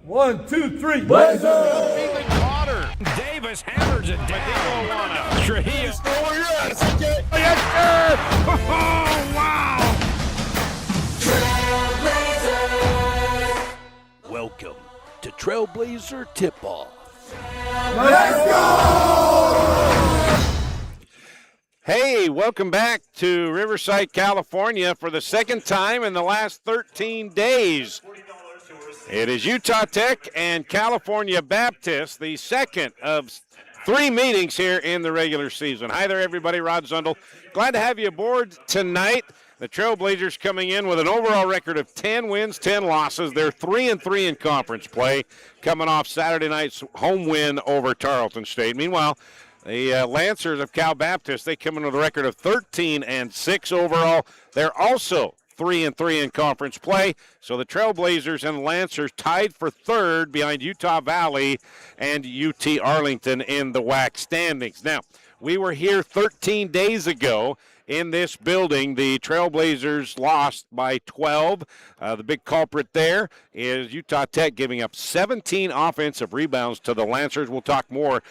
1, 2, 3. Blazer! Ethan Potter. Davis hammers it down. Trujillo. Oh, yes! Okay. Yes, sir! Oh, wow! Trailblazer. Welcome to Trailblazer Tip-Off. Let's go! Hey, welcome back to Riverside, California for the second time in the last 13 days. It is Utah Tech and California Baptist, the second of three meetings here in the regular season. Hi there, everybody. Rod Zundel. Glad to have you aboard tonight. The Trailblazers coming in with an overall record of 10 wins, 10 losses. They're 3-3 in conference play, coming off Saturday night's home win over Tarleton State. Meanwhile, the Lancers of Cal Baptist, they come in with a record of 13-6 overall. They're also 3-3 in conference play. So the Trailblazers and the Lancers tied for third behind Utah Valley and UT Arlington in the WAC standings. Now, we were here 13 days ago in this building. The Trailblazers lost by 12. The big culprit there is Utah Tech giving up 17 offensive rebounds to the Lancers. We'll talk more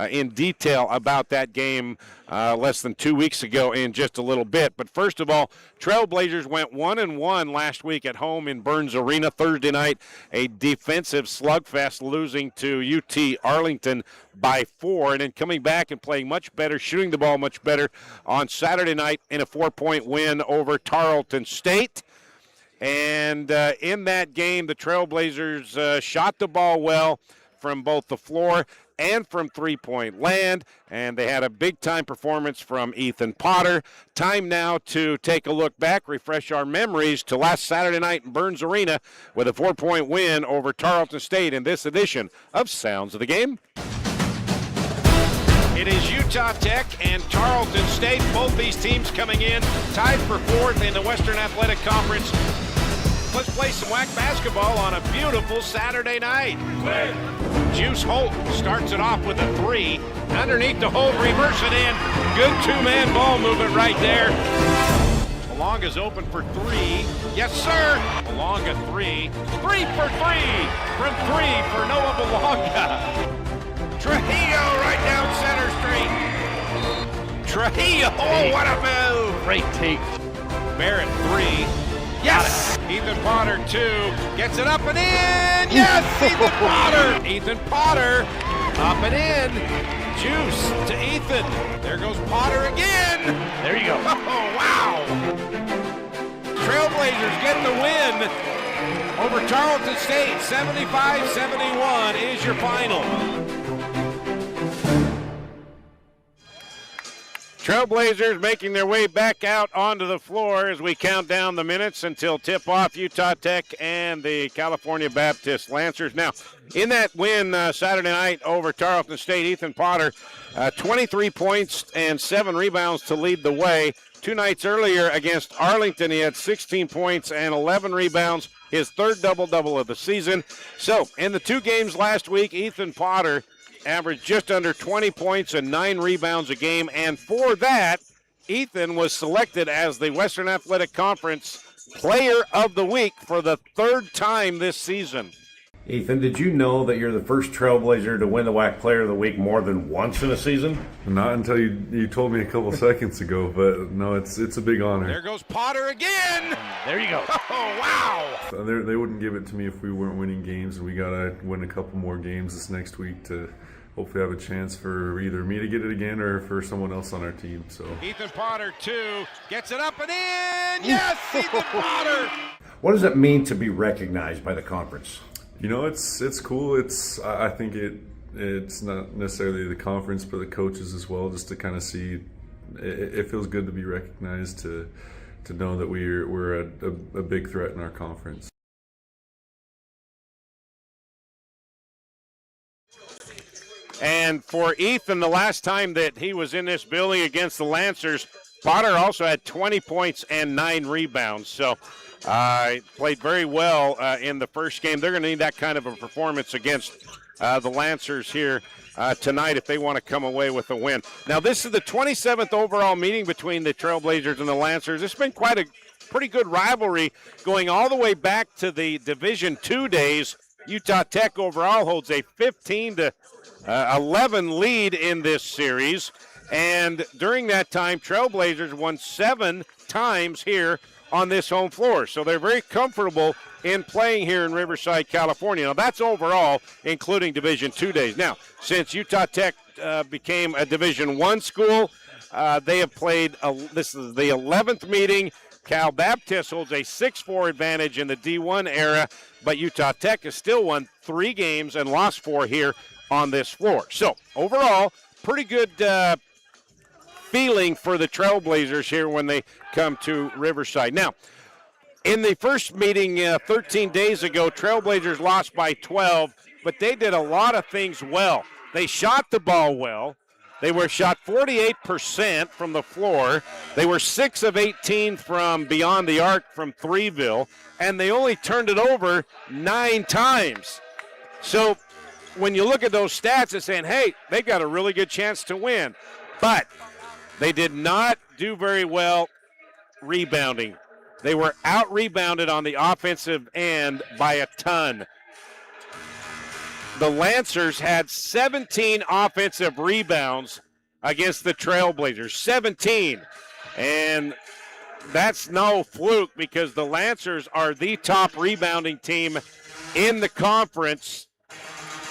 in detail about that game less than 2 weeks ago in just a little bit. But first of all, Trailblazers went 1-1 last week at home in Burns Arena. Thursday night, a defensive slugfest, losing to UT Arlington by 4, and then coming back and playing much better, shooting the ball much better on Saturday night in a 4-point win over Tarleton State. And in that game, the Trailblazers shot the ball well from both the floor and from three-point land, and they had a big-time performance from Ethan Potter. Time now to take a look back, refresh our memories to last Saturday night in Burns Arena with a 4-point win over Tarleton State in this edition of Sounds of the Game. It is Utah Tech and Tarleton State. Both these teams coming in tied for fourth in the Western Athletic Conference. Let's play some WAC basketball on a beautiful Saturday night. Juice Holt starts it off with a three. Underneath the Holt, reverse it in. Good two-man ball movement right there. Malonga's open for three. Yes, sir. Malonga three. 3 for 3 from 3 for Noah Malonga. Trujillo right down center street. Trujillo, oh, what a move. Great take. Barrett three. Yes! Ethan Potter, 2, gets it up and in! Yes! Ethan Potter! Ethan Potter, up and in. Juice to Ethan. There goes Potter again! There you go. Oh, wow! Trailblazers get the win over Tarleton State. 75-71 is your final. Trailblazers making their way back out onto the floor as we count down the minutes until tip-off. Utah Tech and the California Baptist Lancers. Now, in that win Saturday night over Tarleton State, Ethan Potter, 23 points and 7 rebounds to lead the way. 2 nights earlier against Arlington, he had 16 points and 11 rebounds, his third double-double of the season. So, in the 2 games last week, Ethan Potter averaged just under 20 points and 9 rebounds a game, and for that, Ethan was selected as the Western Athletic Conference Player of the Week for the 3rd time this season. Ethan, did you know that you're the first Trailblazer to win the WAC Player of the Week more than once in a season? Not until you told me a couple seconds ago, but no, it's a big honor. There goes Potter again! There you go. Oh, wow! They wouldn't give it to me if we weren't winning games, and we got to win a couple more games this next week to hopefully have a chance for either me to get it again or for someone else on our team. So Ethan Potter, 2, gets it up and in! Yes, Ethan Potter! What does it mean to be recognized by the conference? You know, it's cool. I think it's not necessarily the conference, but the coaches as well. Just to kind of see, it feels good to be recognized. To know that we're a big threat in our conference. And for Ethan, the last time that he was in this building against the Lancers, Potter also had 20 points and 9 rebounds. So played very well in the first game. They're going to need that kind of a performance against the Lancers here tonight if they want to come away with a win. Now, this is the 27th overall meeting between the Trailblazers and the Lancers. It's been quite a pretty good rivalry going all the way back to the Division II days Utah Tech overall holds a 15-11 lead in this series. And during that time, Trailblazers won 7 times here on this home floor. So they're very comfortable in playing here in Riverside, California. Now, that's overall, including Division II days. Now, since Utah Tech became a Division I school, they have played, this is the 11th meeting. Cal Baptist holds a 6-4 advantage in the D1 era, but Utah Tech has still won 3 games and lost 4 here on this floor. So, overall, pretty good feeling for the Trailblazers here when they come to Riverside. Now, in the first meeting 13 days ago, Trailblazers lost by 12, but they did a lot of things well. They shot the ball well. They were shot 48% from the floor. They were 6 of 18 from beyond the arc from Threeville, and they only turned it over 9 times. So when you look at those stats, it's saying, hey, they've got a really good chance to win. But they did not do very well rebounding. They were out-rebounded on the offensive end by a ton. The Lancers had 17 offensive rebounds against the Trailblazers. 17. And that's no fluke because the Lancers are the top rebounding team in the conference.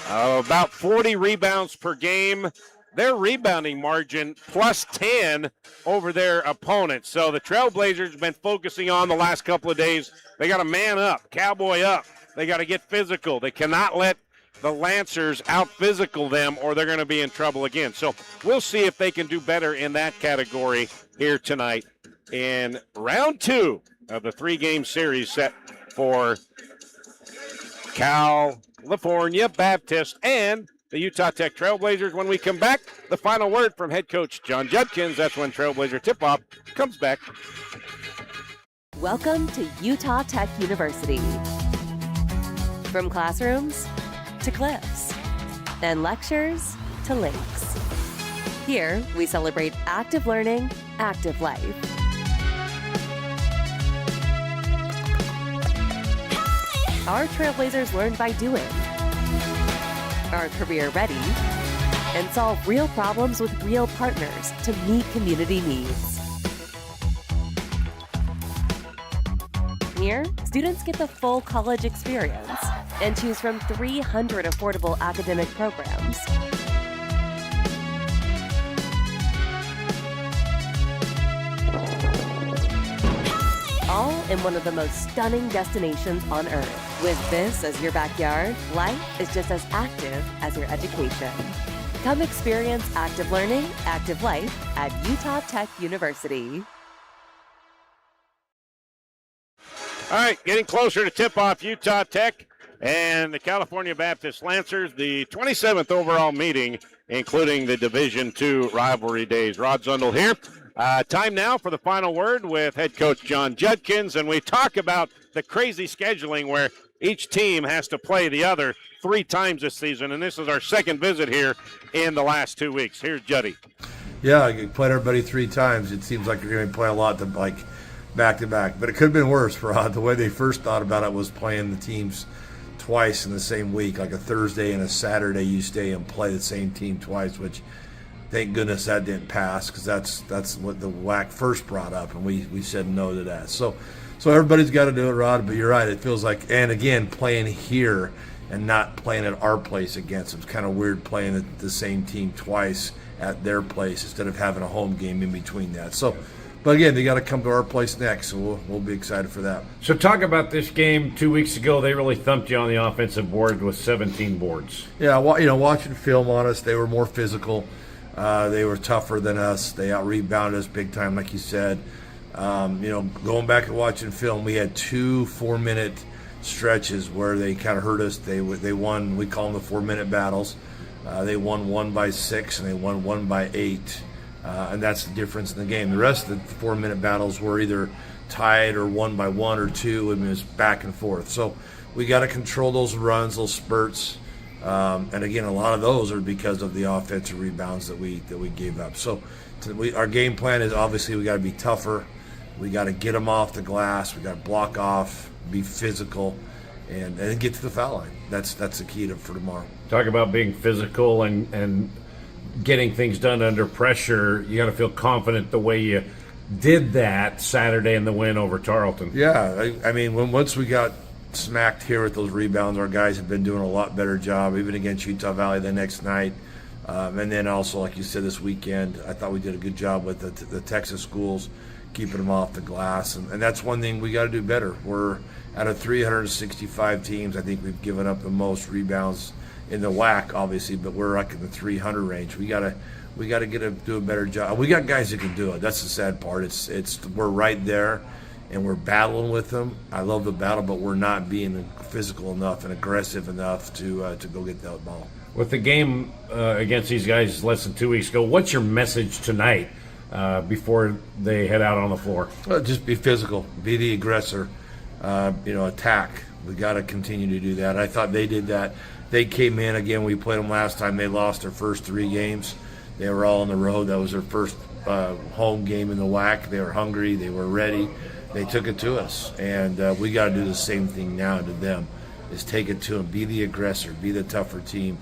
About 40 rebounds per game. Their rebounding margin plus 10 over their opponents. So the Trailblazers have been focusing on the last couple of days. They got to man up, cowboy up. They got to get physical. They cannot let the Lancers out-physical them or they're going to be in trouble again. So we'll see if they can do better in that category here tonight in round 2 of the 3-game series set for California Baptist and the Utah Tech Trailblazers. When we come back, the final word from head coach John Judkins. That's when Trailblazer tip-off comes back. Welcome to Utah Tech University. From classrooms to cliffs and lectures to lakes. Here, we celebrate active learning, active life. Our Trailblazers learn by doing, are career ready, and solve real problems with real partners to meet community needs. Here, students get the full college experience and choose from 300 affordable academic programs. All in one of the most stunning destinations on Earth. With this as your backyard, life is just as active as your education. Come experience active learning, active life at Utah Tech University. All right, getting closer to tip-off Utah Tech and the California Baptist Lancers, the 27th overall meeting, including the Division II rivalry days. Rod Zundel here. Time now for the final word with head coach John Judkins, and we talk about the crazy scheduling where each team has to play the other 3 times this season, and this is our second visit here in the last 2 weeks. Here's Juddy. Yeah, you played everybody 3 times. It seems like you're going to play a lot back-to-back, but it could have been worse, Rod. The way they first thought about it was playing the teams twice in the same week, like a Thursday and a Saturday. You stay and play the same team twice, which thank goodness that didn't pass because that's what the WAC first brought up, and we said no to that. So everybody's got to do it, Rod. But you're right. It feels like, and again, playing here and not playing at our place against them. It's kind of weird playing the same team twice at their place instead of having a home game in between that. So. But again, they got to come to our place next, so we'll be excited for that. So talk about this game 2 weeks ago. They really thumped you on the offensive board with 17 boards. Yeah, watching film on us, they were more physical. They were tougher than us. They out-rebounded us big time, like you said. Going back and watching film, we had 2 4-minute stretches where they kind of hurt us. They won. We call them the 4-minute battles. They won 1 by 6 and they won 1 by 8. And that's the difference in the game. The rest of the 4-minute battles were either tied or 1 by 1 or 2, and it was back and forth. So we got to control those runs, those spurts, and again, a lot of those are because of the offensive rebounds that we gave up. So our game plan is obviously we got to be tougher. We got to get them off the glass. We got to block off, be physical, and get to the foul line. That's the key for tomorrow. Talk about being physical and getting things done under pressure. You got to feel confident the way you did that Saturday in the win over Tarleton. Yeah, I mean, once we got smacked here with those rebounds, our guys have been doing a lot better job, even against Utah Valley the next night. And then also, like you said, this weekend, I thought we did a good job with the Texas schools, keeping them off the glass. And that's one thing we got to do better. We're out of 365 teams, I think we've given up the most rebounds in the WAC, obviously, but we're like in the 300 range. We gotta do a better job. We got guys that can do it. That's the sad part. It's we're right there, and we're battling with them. I love the battle, but we're not being physical enough and aggressive enough to go get that ball. With the game against these guys less than 2 weeks ago, what's your message tonight before they head out on the floor? Well, just be physical, be the aggressor, attack. We got to continue to do that. I thought they did that. They came in again. We played them last time. They lost their first 3 games. They were all on the road. That was their first home game in the WAC. They were hungry. They were ready. They took it to us, and we got to do the same thing now to them. Is take it to them. Be the aggressor. Be the tougher team.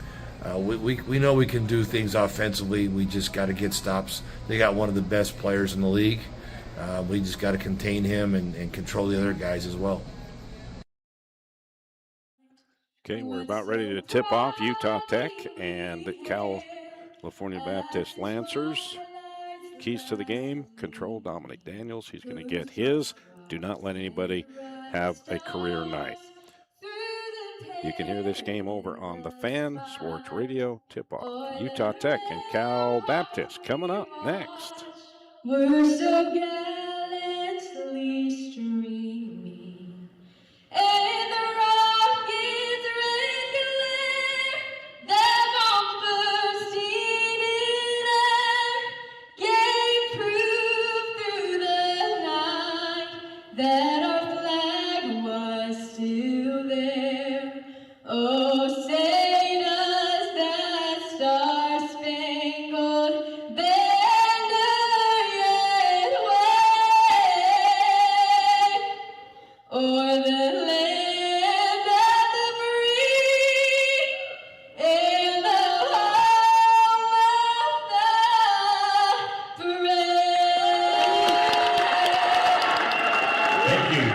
We know we can do things offensively. We just got to get stops. They got one of the best players in the league. We just got to contain him and control the other guys as well. Okay, we're about ready to tip off Utah Tech and California Baptist Lancers. Keys to the game, control Dominic Daniels. He's going to get his. Do not let anybody have a career night. You can hear this game over on the Fan Sports Radio tip-off. Utah Tech and Cal Baptist coming up next. We're so gallantly streaming, and the rocket's red glare, the bombers seen in air, gave proof through the night that our flag was still there. Oh, say does that star-spangled banner yet wave o'er the land of the free and the home of the brave? Thank you.